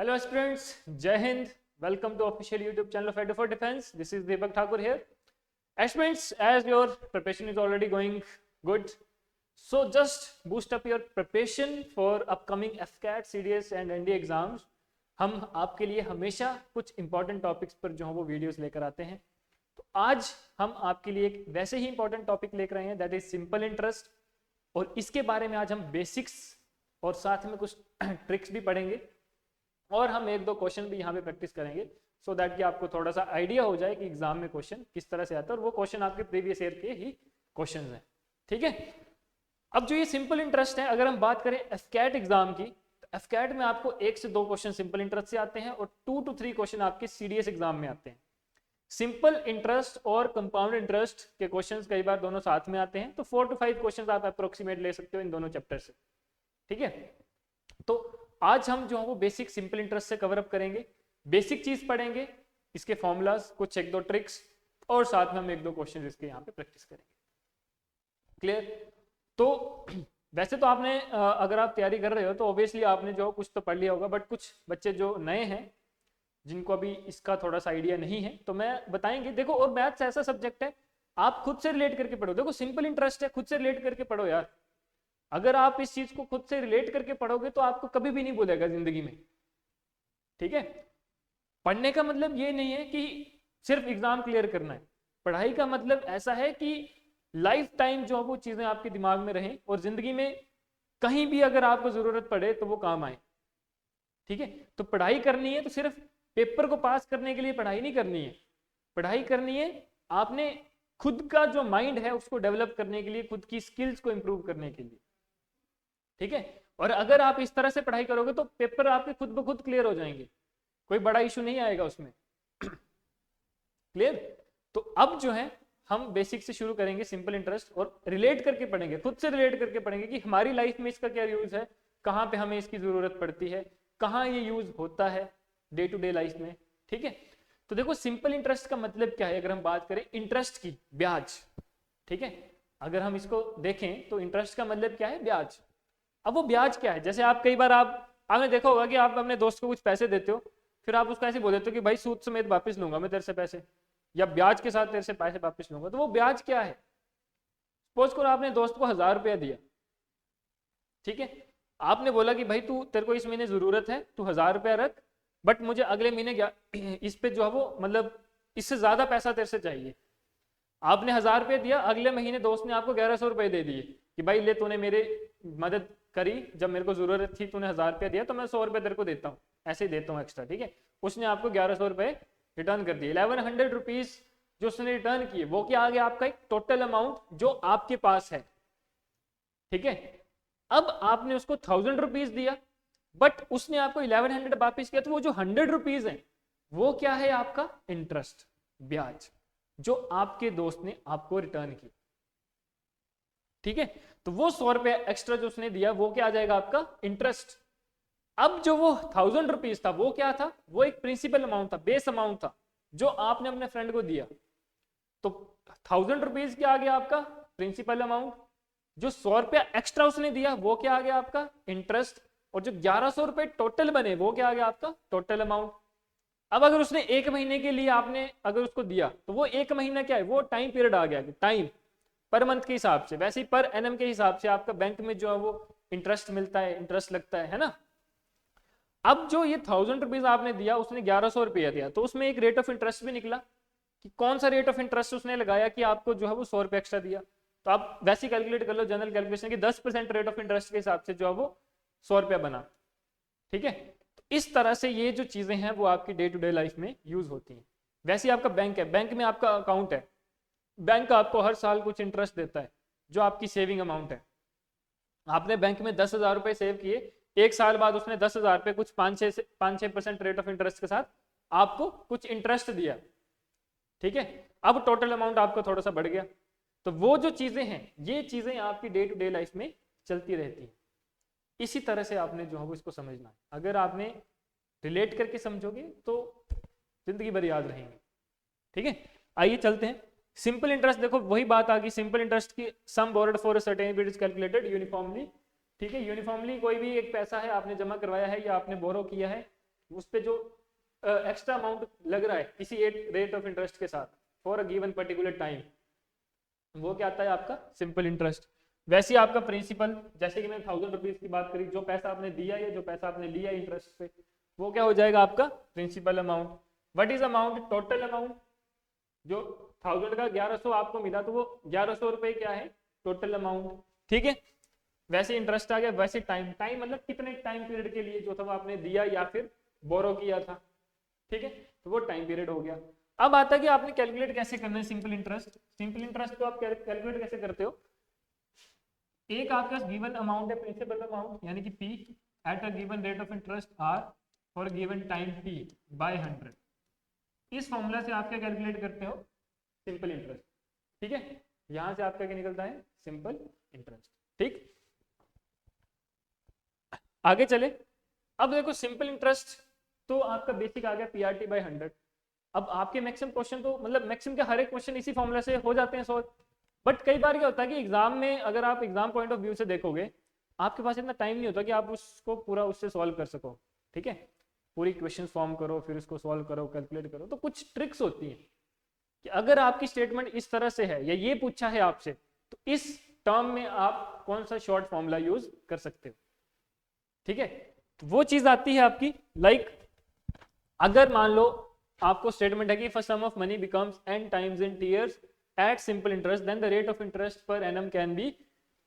Hello aspirants, Jai Hind. Welcome to official YouTube channel of Edu for Defense. This is Deepak Thakur here. Aspirants, as your preparation is already going good, so just boost up your preparation for upcoming FCAT, CDS and ND exams. हम आपके लिए हमेशा कुछ important topics पर जो है वो videos लेकर आते हैं. तो आज हम आपके लिए एक वैसे ही इंपॉर्टेंट टॉपिक लेकर आए हैं, दैट इज सिंपल इंटरेस्ट. और इसके बारे में आज हम बेसिक्स और साथ में कुछ ट्रिक्स भी पढ़ेंगे और हम एक दो क्वेश्चन भी यहाँ पे प्रैक्टिस करेंगे सो दैट कि आपको थोड़ा सा आइडिया हो जाए कि एग्जाम में क्वेश्चन किस तरह से आता है और वो क्वेश्चन आपके प्रीवियस ईयर के ही क्वेश्चन हैं. ठीक है. अब जो ये सिंपल इंटरेस्ट है, अगर हम बात करें एफकैट एग्जाम की, तो एफकैट में आपको 1 से 2 क्वेश्चन सिंपल इंटरेस्ट से आते हैं और 2 to 3 क्वेश्चन आपके सीडीएस एग्जाम में आते हैं. सिंपल इंटरेस्ट और कंपाउंड इंटरेस्ट के क्वेश्चंस कई बार दोनों साथ में आते हैं, तो 4 to 5 क्वेश्चंस आप अप्रोक्सीमेट ले सकते हो इन दोनों चैप्टर से. ठीक है. तो आज हम जो है वो बेसिक सिंपल इंटरेस्ट से कवर अप करेंगे. बेसिक चीज पढ़ेंगे, इसके फॉर्मूलाज, कुछ 1-2 ट्रिक्स और साथ में हम 1-2 क्वेश्चन इसके यहाँ पे प्रैक्टिस करेंगे. क्लियर. तो वैसे तो आपने अगर आप तैयारी कर रहे हो तो ऑब्वियसली आपने जो कुछ तो पढ़ लिया होगा, बट कुछ बच्चे जो नए हैं जिनको अभी इसका थोड़ा सा आइडिया नहीं है, तो मैं बताएंगे. देखो, और मैथ्स ऐसा सब्जेक्ट है आप खुद से रिलेट करके पढ़ो. देखो, सिंपल इंटरेस्ट है, खुद से रिलेट करके पढ़ो यार. अगर आप इस चीज को खुद से रिलेट करके पढ़ोगे तो आपको कभी भी नहीं भूलेगा जिंदगी में. ठीक है. पढ़ने का मतलब ये नहीं है कि सिर्फ एग्जाम क्लियर करना है. पढ़ाई का मतलब ऐसा है कि लाइफ टाइम जो वो चीजें आपके दिमाग में रहें और जिंदगी में कहीं भी अगर आपको जरूरत पड़े तो वो काम आए. ठीक है. तो पढ़ाई करनी है तो सिर्फ पेपर को पास करने के लिए पढ़ाई नहीं करनी है. पढ़ाई करनी है आपने खुद का जो माइंड है उसको डेवलप करने के लिए, खुद की स्किल्स को इंप्रूव करने के लिए. ठीक है. और अगर आप इस तरह से पढ़ाई करोगे तो पेपर आपके खुद ब खुद क्लियर हो जाएंगे, कोई बड़ा इशू नहीं आएगा उसमें. क्लियर. तो अब जो है हम बेसिक से शुरू करेंगे, सिंपल इंटरेस्ट, और रिलेट करके पढ़ेंगे, खुद से रिलेट करके पढ़ेंगे कि हमारी लाइफ में इसका क्या यूज है, कहाँ पे हमें इसकी जरूरत पड़ती है, कहाँ ये यूज होता है डे टू डे लाइफ में. ठीक है. तो देखो, सिंपल इंटरेस्ट का मतलब क्या है. अगर हम बात करें इंटरेस्ट की, ब्याज. ठीक है. अगर हम इसको देखें तो इंटरेस्ट का मतलब क्या है, ब्याज. अब वो ब्याज क्या है, जैसे आप कई बार आपने देखा होगा कि आप अपने दोस्त को कुछ पैसे देते हो, फिर आप उसको ऐसे बोल देते हो कि भाई सूद समेत वापस लूंगा मैं तेरे से पैसे, या ब्याज के साथ तेरे से पैसे वापस लूंगा. तो वो ब्याज क्या है. सपोज करो आपने दोस्त को 1000 रुपया दिया. ठीक है. आपने बोला कि भाई तू, तेरे को इस महीने जरूरत है, तू 1000 रुपया रख, बट मुझे अगले महीने इस पे जो है वो मतलब इससे ज्यादा पैसा तेरे से चाहिए. आपने 1000 रुपये दिया, अगले महीने दोस्त ने आपको 1100 रुपये दे दिए कि भाई ले, तूने मेरे मदद करी, जब मेरे को जरूरत थी तूने 1000 रुपया दिया तो मैं 100 रुपये तेरे को देता हूँ, ऐसे ही देता हूँ एक्स्ट्रा. ठीक है. उसने आपको 1100 रुपये रिटर्न कर दिए. 1100 रुपीज जो उसने रिटर्न किए वो क्या आ गया, आपका एक टोटल अमाउंट जो आपके पास है. ठीक है. अब आपने उसको 1000 रुपीज दिया, बट उसने आपको 1100 वापिस किया, तो वो जो 100 रुपीज है वो क्या है, आपका इंटरेस्ट, ब्याज, जो आपके दोस्त ने आपको रिटर्न की. ठीक है. तो वो 100 रुपये एक्स्ट्रा जो उसने दिया वो क्या आ जाएगा, आपका इंटरेस्ट. अब जो वो 1000 रुपीज था वो क्या था, वो एक प्रिंसिपल अमाउंट था, बेस अमाउंट था जो आपने अपने फ्रेंड को दिया. तो 1000 रुपीज क्या आ गया, आपका प्रिंसिपल अमाउंट. जो 100 रुपया एक्स्ट्रा उसने दिया वो क्या आ गया, आपका इंटरेस्ट. और जो 1100 रुपए टोटल बने वो क्या आ गया, आपका टोटल अमाउंट. अब अगर उसने 1 महीने के लिए आपने अगर उसको दिया तो वो 1 महीना क्या है, वो टाइम पीरियड आ गया, टाइम पर मंथ के हिसाब से. वैसे ही पर एनएम के हिसाब से आपका बैंक में जो है वो इंटरेस्ट मिलता है, इंटरेस्ट लगता है ना. अब जो ये 1000 रुपीज आपने दिया, उसने 1100 रुपया दिया, तो उसमें एक रेट ऑफ इंटरेस्ट भी निकला कि कौन सा रेट ऑफ इंटरेस्ट उसने लगाया कि आपको जो है वो 100 रुपया एक्स्ट्रा दिया. तो आप वैसे ही कैलकुलेट कर लो जनरल कैलकुलेशन की, 10% रेट ऑफ इंटरेस्ट के हिसाब से जो है वो 100 रुपया बना. ठीक है. तो इस तरह से ये जो चीजें हैं वो आपकी डे टू डे लाइफ में यूज होती हैं. वैसे ही आपका बैंक है, बैंक में आपका अकाउंट है, बैंक आपको हर साल कुछ इंटरेस्ट देता है जो आपकी सेविंग अमाउंट है. आपने बैंक में 10,000 रुपए सेव किए, 1 साल बाद उसने 10,000 रुपए कुछ 5-6% रेट ऑफ इंटरेस्ट के साथ आपको कुछ इंटरेस्ट दिया. ठीक है. अब टोटल अमाउंट आपका थोड़ा सा बढ़ गया. तो वो जो चीजें हैं, ये चीजें आपकी डे टू डे लाइफ में चलती रहती हैं. इसी तरह से आपने जो है वो इसको समझना है. अगर आपने रिलेट करके समझोगे तो जिंदगी भर याद रहेंगे. ठीक है. आइए चलते हैं. सिंपल इंटरेस्ट, देखो वही बात आ गई. सिंपल इंटरेस्ट की sum borrowed for a certain period is calculated uniformly. ठीक है. यूनिफॉर्मली कोई भी एक पैसा है आपने जमा करवाया है या आपने बोरो किया है, उस पे जो एक्स्ट्रा अमाउंट लग रहा है किसी एक रेट ऑफ इंटरेस्ट के साथ for a given particular time, वो क्या आता है आपका सिंपल इंटरेस्ट। वैसे ही आपका प्रिंसिपल, जैसे कि मैंने 1000 रुपीज की बात करी, जो पैसा आपने दिया या जो पैसा आपने लिया इंटरेस्ट पे, वो क्या हो जाएगा आपका principal amount. What is amount? Total amount. जो 1000 का 1100 आपको मिला तो वो 1100 रुपए क्या है? Total amount. ठीक है, वैसे इंटरेस्ट आ गया। वैसे टाइम, टाइम मतलब कितने टाइम पीरियड के लिए जो था वो आपने दिया या फिर बोरो किया था। ठीक है, तो वो टाइम पीरियड हो गया। अब आता है कि आपने कैलकुलेट कैसे करना है सिंपल इंटरेस्ट। सिंपल इंटरेस्ट को आप कैलकुलेट कैसे करते हो? एक आपका गिवन अमाउंट है प्रिंसिपल अमाउंट यानी कि P at a given rate of interest R for given time T by 100। इस फॉर्मूला से आप क्या कैलकुलेट करते हो? Simple interest. ठीक है, यहां से आपका क्या निकलता है? Simple interest. ठीक, आगे चले। अब देखो सिंपल इंटरेस्ट तो आपका बेसिक आ गया PRT बाय 100। अब आपके मैक्सिमम क्वेश्चन तो मतलब मैक्सिमम के हर एक क्वेश्चन इसी फॉर्मूला से हो जाते हैं सॉल्व। बट कई बार क्या होता है कि एग्जाम में अगर आप एग्जाम पॉइंट ऑफ व्यू से देखोगे, आपके पास इतना टाइम नहीं होता कि आप उसको पूरा उससे सॉल्व कर सको। ठीक है, पूरी क्वेश्चन फॉर्म करो, फिर उसको सॉल्व करो, कैलकुलेट करो। तो कुछ ट्रिक्स होती हैं कि अगर आपकी स्टेटमेंट इस तरह से है या ये पूछा है आपसे, तो इस टर्म में आप कौन सा शॉर्ट फॉर्मूला यूज कर सकते हो। ठीक है, तो वो चीज आती है आपकी लाइक अगर मान लो आपको स्टेटमेंट है कि for sum of money becomes n times in T years at simple interest then the rate of interest पर एनम कैन बी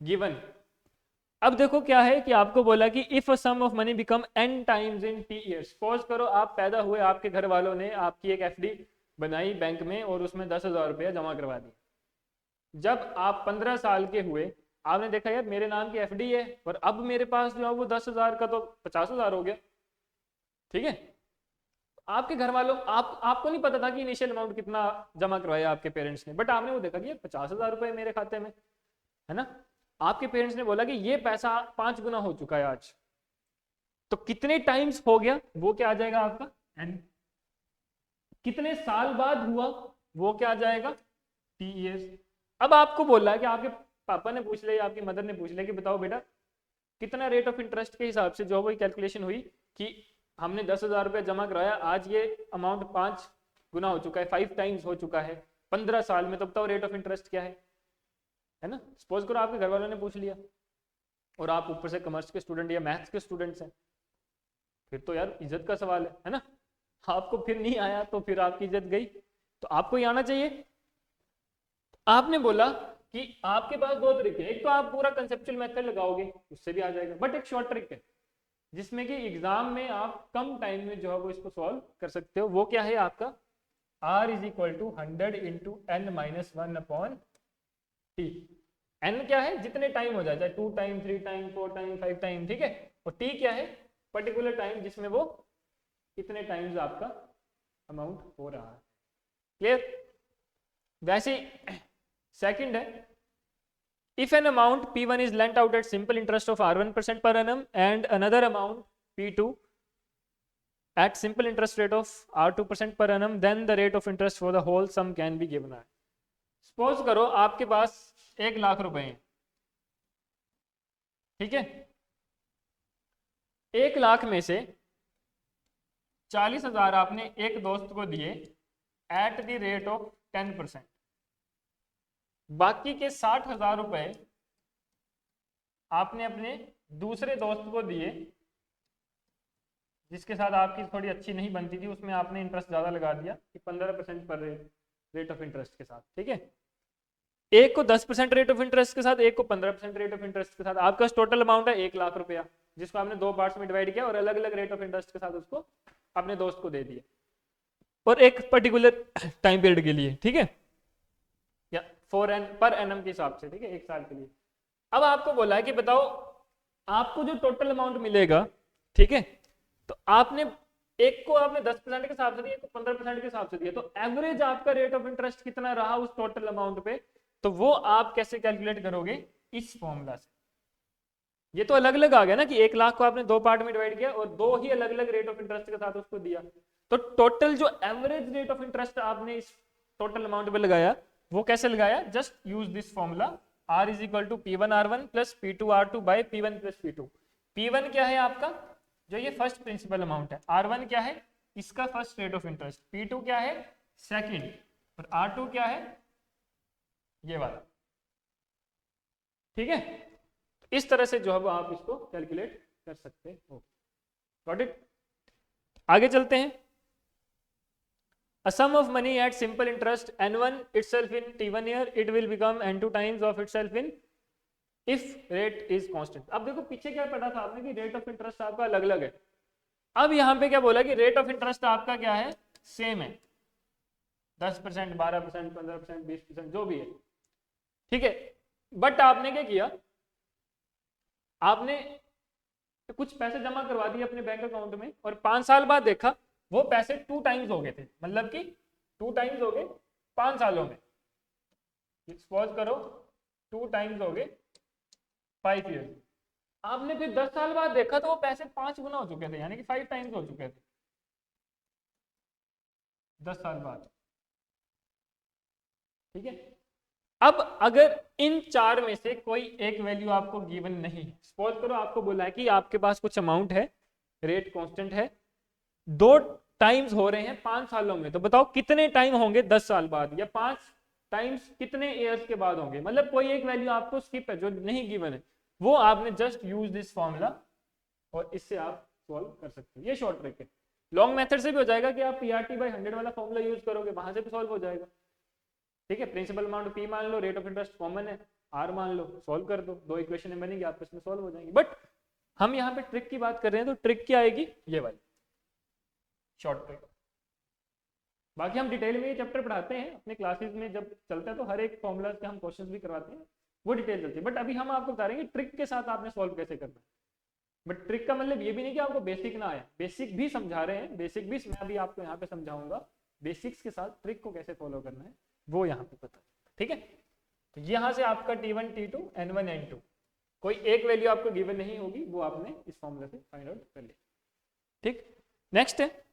गिवन। अब देखो क्या है कि आपको बोला कि if a sum of money become n times in T years. Suppose करो आप पैदा हुए, आपके घर वालों ने आपकी एक FD बनाई बैंक में और उसमें 10,000 रुपया जमा करवा दिए। जब आप 15 साल के हुए, आपने देखा यार मेरे नाम की FD है और अब मेरे पास जो है वो 10,000 का तो 50,000 हो गया। ठीक है, आपके घर वालों आपको नहीं पता था कि इनिशियल अमाउंट कितना जमा करवाया आपके पेरेंट्स ने, बट आपने वो देखा कि ये 50,000 रुपए मेरे खाते में है ना। आपके पेरेंट्स ने बोला कि ये पैसा 5 गुना हो चुका है आज, तो कितने टाइम्स हो गया वो क्या आ जाएगा आपका n। कितने साल बाद हुआ वो क्या आ जाएगा T years। अब आपको बोला है कि आपके पापा ने पूछ लिया, आपकी मदर ने पूछ लिया कि बताओ बेटा कितना रेट ऑफ इंटरेस्ट के हिसाब से जो वो कैलकुलेशन हुई कि हमने 10,000 रुपया जमा कराया, आज ये अमाउंट 5 गुना हो चुका है, 5 टाइम्स हो चुका है 15 साल में, तो बताओ रेट ऑफ इंटरेस्ट क्या है ना। सपोज करो आपके घर वालों ने पूछ लिया और आप ऊपर से कॉमर्स के स्टूडेंट या मैथ्स के स्टूडेंट्स हैं, फिर तो यार इज्जत का सवाल है ना। आपको फिर नहीं आया तो फिर आपकी इज्जत गई, तो आपको ही आना चाहिए। आपने बोला कि आपके पास दो तरीके हैं, एक तो आप पूरा कंसेप्चुअल मेथड लगाओगे उससे भी आ जाएगा, बट एक शॉर्ट ट्रिक है जिसमें कि एग्जाम में आप कम टाइम में जो है वो इसको सॉल्व कर सकते हो। वो क्या है आपका R is equal to 100 into n minus 1 upon T. n क्या है? जितने टाइम हो जाए, चाहे 2 टाइम 3 टाइम 4 टाइम 5 टाइम। ठीक है, और t क्या है? पर्टिकुलर टाइम जिसमें वो कितने टाइम्स आपका अमाउंट हो रहा है। क्लियर? वैसे सेकंड है, if an amount P1 is lent out at simple interest of R1% per annum and another amount P2 at simple interest rate of R2% per annum, then the rate of interest for the whole sum can be given. Suppose करो आपके पास 1 लाख रुपए हैं। ठीक है, 1 लाख में से 40,000 आपने एक दोस्त को दिए एट द रेट ऑफ 10%, बाकी के 60,000 रुपए आपने अपने दूसरे दोस्त को दिए जिसके साथ आपकी थोड़ी अच्छी नहीं बनती थी, उसमें आपने इंटरेस्ट ज्यादा लगा दिया कि 15% पर रेट ऑफ इंटरेस्ट के साथ। ठीक है, एक को 10% रेट ऑफ इंटरेस्ट के साथ, एक को 15% रेट ऑफ इंटरेस्ट के साथ। आपका टोटल अमाउंट है 1 लाख रुपया, जिसको आपने 2 पार्ट्स में डिवाइड किया और अलग अलग रेट ऑफ इंटरेस्ट के साथ उसको अपने दोस्त को दे दिया और एक पर्टिकुलर टाइम पीरियड के लिए। ठीक है, या पर एनम के हिसाब से। ठीक है, 1 साल के लिए। अब आपको बोला है कि बताओ आपको जो टोटल अमाउंट मिलेगा, ठीक है, तो आपने एक को आपने 10% के हिसाब से दिया, एक को 15% के हिसाब से दिया, तो एवरेज आपका रेट ऑफ इंटरेस्ट कितना रहा उस टोटल अमाउंट पे, तो वो आप कैसे कैलकुलेट करोगे? इस फॉर्मूला से। ये तो अलग अलग आ गया ना कि 1 लाख को आपने 2 पार्ट में डिवाइड किया और 2 ही अलग अलग रेट ऑफ इंटरेस्ट के साथ उसको दिया, तो टोटल जो एवरेज रेट ऑफ इंटरेस्ट आपने इस टोटल अमाउंट पे लगाया वो कैसे लगाया? Just use this formula R is equal to P1 R1 plus P2 R2 by P1 plus P2। P1 क्या है आपका? जो ये फर्स्ट प्रिंसिपल अमाउंट है, R1 क्या है, इसका first rate of interest, P2 क्या है, सेकंड, और R2 क्या है, ये वाला। ठीक है, इस तरह से जो है आप इसको कैलकुलेट कर सकते हो। Got it? आगे चलते हैं। A sum of money at simple interest N1 itself in T1 year, it will become N2 times of itself in if rate is constant. अब देखो पीछे क्या पढ़ा था आपने कि रेट ऑफ इंटरेस्ट आपका अलग अलग है। अब यहाँ पे क्या बोला कि रेट ऑफ इंटरेस्ट आपका क्या है, सेम है, 10%, 12%, 15%, 20%, जो भी है। ठीक है, बट आपने क्या किया, आपने कुछ पैसे जमा करवा दिए अपने बैंक अकाउंट में और 5 साल बाद देखा वो पैसे 2 टाइम्स हो गए थे, मतलब कि 2 टाइम्स हो गए 5 सालों में। सपोज करो 2 टाइम्स हो गए 5 ईयर। आपने फिर 10 साल बाद देखा तो वो पैसे 5 गुना हो चुके थे, यानी कि 5 टाइम्स हो चुके थे 10 साल बाद। ठीक है, अब अगर इन 4 में से कोई एक वैल्यू आपको गिवन नहीं, सपोज करो आपको बोला है कि आपके पास कुछ अमाउंट है, रेट कांस्टेंट है, 2 टाइम्स हो रहे हैं 5 सालों में, तो बताओ कितने टाइम होंगे 10 साल बाद, या 5 टाइम्स कितने ईयर्स के बाद होंगे। मतलब कोई एक वैल्यू आपको स्किप है जो नहीं गिवन है, वो आपने जस्ट यूज दिस फॉर्मूला और इससे आप सॉल्व कर सकते हो। ये शॉर्ट ट्रिक है। लॉन्ग मेथड से भी हो जाएगा कि आप PRT/100 वाला फॉर्मूला यूज करोगे, वहां से भी सॉल्व हो जाएगा। ठीक है, प्रिंसिपल अमाउंट P मान लो, रेट ऑफ इंटरेस्ट कॉमन है R मान लो, सॉल्व कर दो, 2 इक्वेशन बनेंगी आपस में सॉल्व हो जाएंगी। बट हम यहाँ पे ट्रिक की बात कर रहे हैं, तो ट्रिक क्या आएगी, ये वाली शॉर्ट ट्रिक। बाकी हम डिटेल में ये चैप्टर पढ़ाते हैं अपने क्लासेस में, जब चलता है तो हर एक फॉर्मूला के हम क्वेश्चंस भी करवाते हैं, वो डिटेल चलती है। बट अभी हम आपको बता रहे हैं ट्रिक के साथ आपने सॉल्व कैसे करना है। बट ट्रिक का मतलब ये भी नहीं कि आपको बेसिक ना आए, बेसिक भी समझा रहे हैं, बेसिक भी मैं अभी आपको यहाँ पे समझाऊंगा, बेसिक्स के साथ ट्रिक को कैसे फॉलो करना है वो यहाँ पे पता। ठीक है, तो यहाँ से आपका T1, T2, N1, N2 कोई एक वैल्यू आपको गिवन नहीं होगी, वो आपने इस फॉर्मूला से फाइंड आउट कर लिया। ठीक, नेक्स्ट है,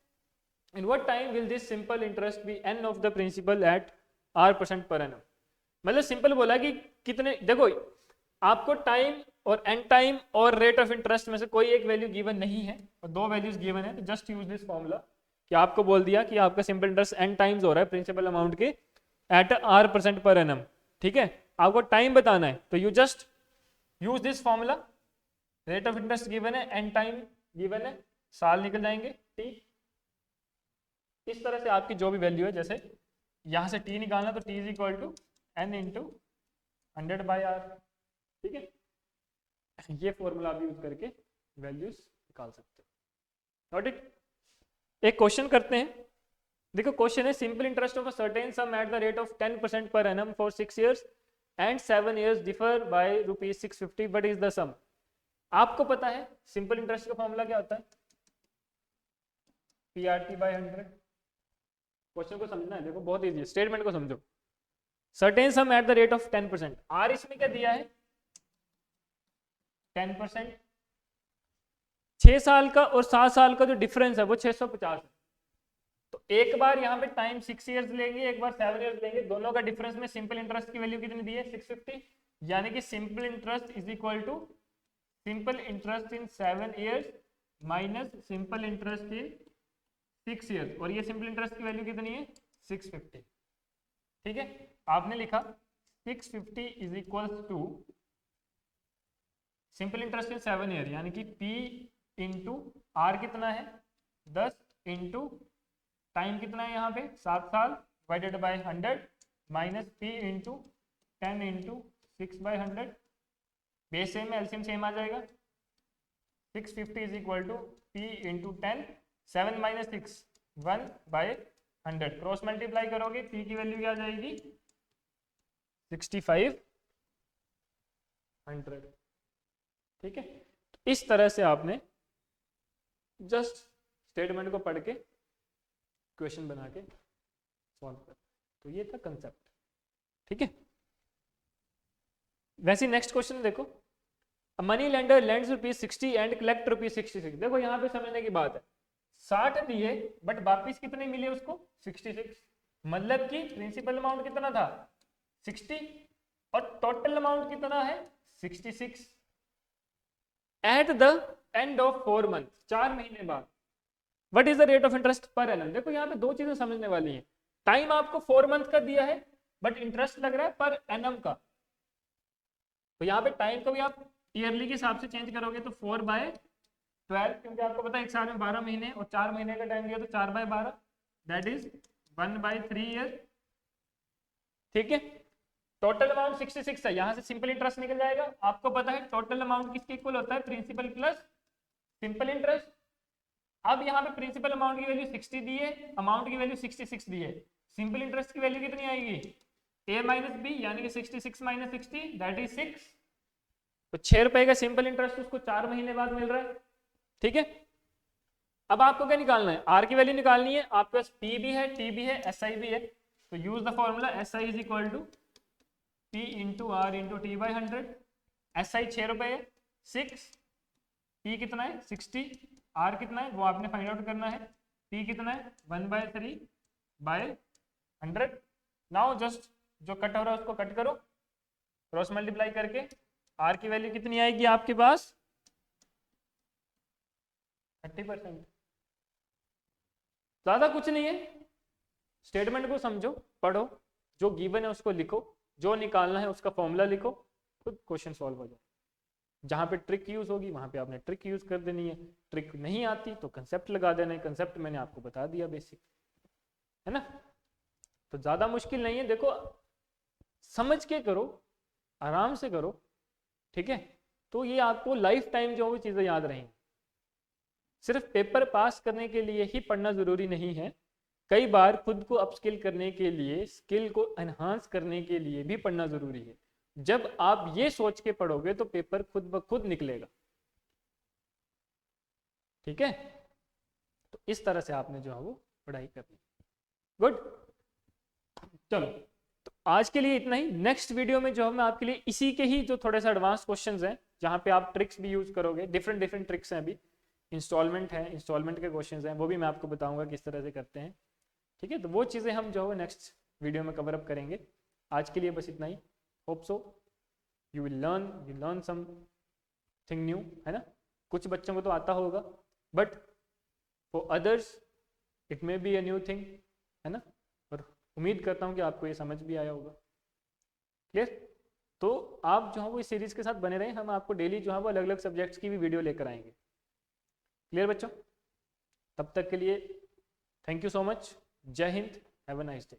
in what time will this simple interest be n of the principal at r% per annum। मतलब सिंपल बोला कि कितने, देखो आपको टाइम और एन टाइम और रेट ऑफ इंटरेस्ट में से कोई एक वैल्यू गिवन नहीं है और 2 वैल्यूज गिवन है, तो जस्ट यूज दिस फॉर्मूला कि आपको बोल दिया कि आपका सिंपल इंटरेस्ट n टाइम्स हो रहा है प्रिंसिपल अमाउंट के एट r% per annum। ठीक है, आपको टाइम बताना है तो you just use this formula, rate of interest given है, एन टाइम गिवन है, साल निकल जाएंगे t। इस तरह से आपकी जो भी वैल्यू है, जैसे यहां से t निकालना तो t is equal to n into 100/r। ठीक है, ये फॉर्मूला आप यूज करके वैल्यूज निकाल सकते हो। Note it. एक क्वेश्चन करते हैं, देखो क्वेश्चन है simple interest of a certain sum at the rate of 10% per annum for 6 years and 7 years differ by ₹650, but is the sum. आपको पता है सिंपल इंटरेस्ट का फॉर्मूला क्या होता है, PRT/100। क्वेश्चन को समझना है, देखो बहुत इजी है, स्टेटमेंट को समझो। Certain sum at the rate of 10%, आर इसमें क्या दिया है 10%, 6 साल का और 7 साल का जो डिफरेंस है वो 650 है। तो एक बार यहाँ पे टाइम 6 years लेंगे, एक बार 7 years लेंगे, दोनों का डिफरेंस में सिंपल इंटरेस्ट की वैल्यू कितनी दी है 650, यानी कि simple interest is equal to simple interest in 7 years minus simple interest in 6 years, और ये सिंपल इंटरेस्ट की वैल्यू कितनी है 650। ठीक है, आपने लिखा 650 is equals to simple interest in 7 year, यानी कि P इंटू आर कितना है 10 इंटू टाइम कितना है यहाँ पे 7 साल divided by 100 minus P into 10 into 6/100। Base same है, एलसीएम सेम आ जाएगा। 650 is equal to P into 10, 7 minus 6 1/100, cross multiply करोगे P की वैल्यू क्या आ जाएगी 6500। ठीक है, इस तरह से आपने जस्ट स्टेटमेंट को पढ़ के क्वेश्चन बना के सॉल्व कर, तो ये था कंसेप्ट। ठीक है, वैसे नेक्स्ट क्वेश्चन देखो, money lender lends ₹60 and collect ₹66। देखो यहाँ पे समझने की बात है, 60 दिए बट वापिस कितने मिले उसको 66, मतलब कि प्रिंसिपल अमाउंट कितना था 60 और टोटल अमाउंट कितना है 66। At the end of 4 month, 4 महीने बाद what is the rate of interest पर एनम। देखो यहाँ पे दो चीजें समझने वाली हैं, टाइम आपको 4 मंथ का दिया है बट इंटरेस्ट लग रहा है पर एनम का, तो यहाँ पे टाइम को भी आप ईयरली के हिसाब से चेंज करोगे तो 4/12, क्योंकि आपको पता है एक साल में 12 महीने और 4 महीने का टाइम दिया तो 4/12 दैट इज 1/3 ईयर। ठीक है, टोटल अमाउंट 66 है, यहां से सिंपल इंटरेस्ट निकल जाएगा। आपको पता है टोटल अमाउंट किसके इक्वल होता है, प्रिंसिपल प्लस सिंपल इंटरेस्ट। अब यहाँ पे प्रिंसिपल अमाउंट की वैल्यू 60 दी है, अमाउंट की वैल्यू 66 दी है, सिंपल इंटरेस्ट की वैल्यू कितनी आएगी, a माइनस बी, यानी कि 66 माइनस 60 दैट इज 6। तो 6 रुपए का सिंपल इंटरेस्ट उसको 4 महीने बाद मिल रहा है। ठीक है, अब आपको क्या निकालना है, आर की वैल्यू निकालनी है। आपके पास पी भी है, टी भी है, एस आई भी है, तो use the formula S I is equal to P into R into T by 100। S I 6 रुपए है, 6, पी कितना है 60, आर कितना है वो आपने फाइंड आउट करना है, पी कितना है 1/3/100। नाउ जस्ट जो कट हो रहा है उसको कट करो, क्रॉस मल्टीप्लाई करके आर की वैल्यू कितनी आएगी आपके पास 30%। ज्यादा कुछ नहीं है, स्टेटमेंट को समझो, पढ़ो, जो गिवन है उसको लिखो, जो निकालना है उसका फॉर्मूला लिखो, खुद क्वेश्चन सॉल्व हो जाए। जहां पे ट्रिक यूज होगी वहां पे आपने ट्रिक यूज कर देनी है, ट्रिक नहीं आती तो कंसेप्ट लगा देना है, कंसेप्ट मैंने आपको बता दिया बेसिक, है ना। तो ज्यादा मुश्किल नहीं है, देखो समझ के करो, आराम से करो, ठीक है, तो ये आपको लाइफ टाइम जो वो चीजें याद रहेंगी। सिर्फ पेपर पास करने के लिए ही पढ़ना जरूरी नहीं है, कई बार खुद को अपस्किल करने के लिए, स्किल को एनहांस करने के लिए भी पढ़ना जरूरी है। जब आप ये सोच के पढ़ोगे तो पेपर खुद ब खुद निकलेगा। ठीक है, तो इस तरह से आपने जो है वो पढ़ाई करनी। गुड, चलो तो आज के लिए इतना ही। नेक्स्ट वीडियो में जो है मैं आपके लिए इसी के ही जो थोड़े से एडवांस क्वेश्चंस हैं, जहां पे आप ट्रिक्स भी यूज करोगे, डिफरेंट डिफरेंट ट्रिक्स हैं, अभी इंस्टॉलमेंट है, इंस्टॉलमेंट के क्वेश्चंस हैं, वो भी मैं आपको बताऊंगा किस तरह से करते हैं। ठीक है, तो वो चीज़ें हम जो है नेक्स्ट वीडियो में कवर अप करेंगे। आज के लिए बस इतना ही। Hope so you will learn something new, है ना। कुछ बच्चों को तो आता होगा but for others it may be a new thing, है ना। और उम्मीद करता हूँ कि आपको ये समझ भी आया होगा। क्लियर, तो आप जो है वो इस सीरीज के साथ बने रहें, हम आपको डेली जो है वो अलग अलग सब्जेक्ट्स की भी वीडियो लेकर आएंगे। क्लियर बच्चों, तब तक के लिए थैंक यू सो मच, जय Hind, have a nice day.